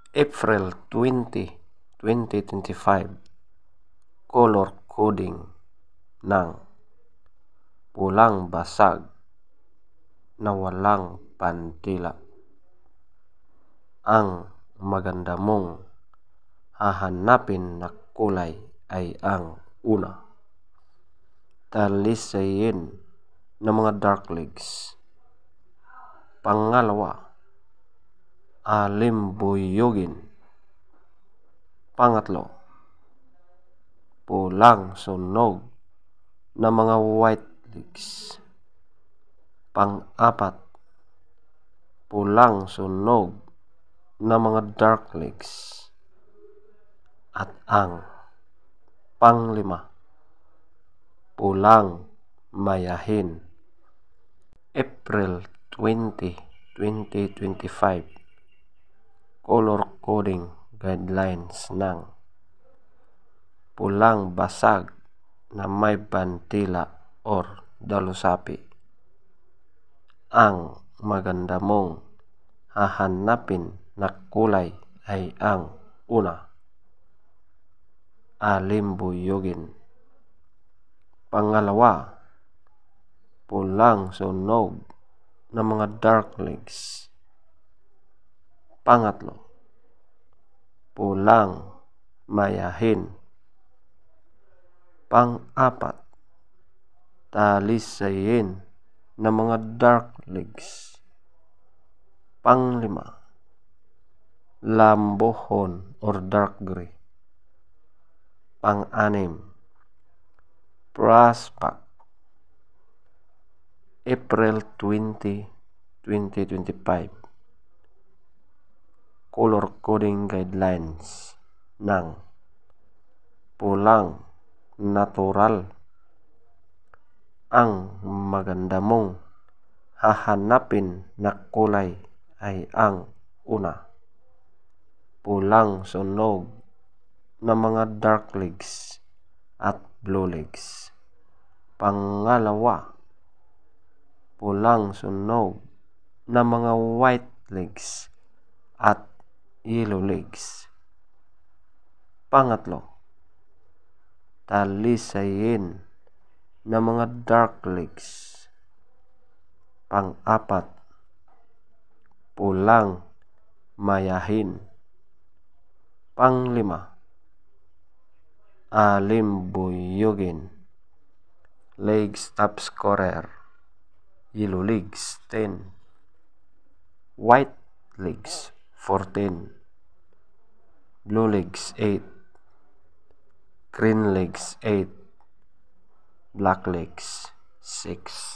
April 20, 2025, color coding ng pulang basag na walang pantila. Ang maganda mong hahanapin na kulay ay ang una, talisayin ng mga dark legs. Pangalawa, alimbuyugin. Pangatlo, pulang sunog ng mga white legs. Pang-apat, pulang sunog ng mga dark legs. At ang panglima, pulang mayahin. April 20, 2025, color coding guidelines ng pulang basag na may bantila or dalusapi. Ang maganda mong hahanapin na kulay ay ang una, alimbuyugin. Pangalawa, pulang sunog ng mga dark legs. Pangatlo, pulang mayahin. Pang-apat, talisayin ng mga dark legs. Panglima, lambohon or dark gray. Pang-anim, brass pack. April 20, 2025, color coding guidelines ng pulang natural. Ang maganda mong hahanapin na kulay ay ang una, pulang sunog ng mga dark legs at blue legs. Pangalawa, pulang sunog ng mga white legs at yellow legs. Pangatlo, talisayin ng mga dark legs. Pang-apat, pulang mayahin. Panglima, alimbuyugin. Legs top scorer, yellow legs 10, white legs 14, blue legs 8, green legs 8, black legs 6.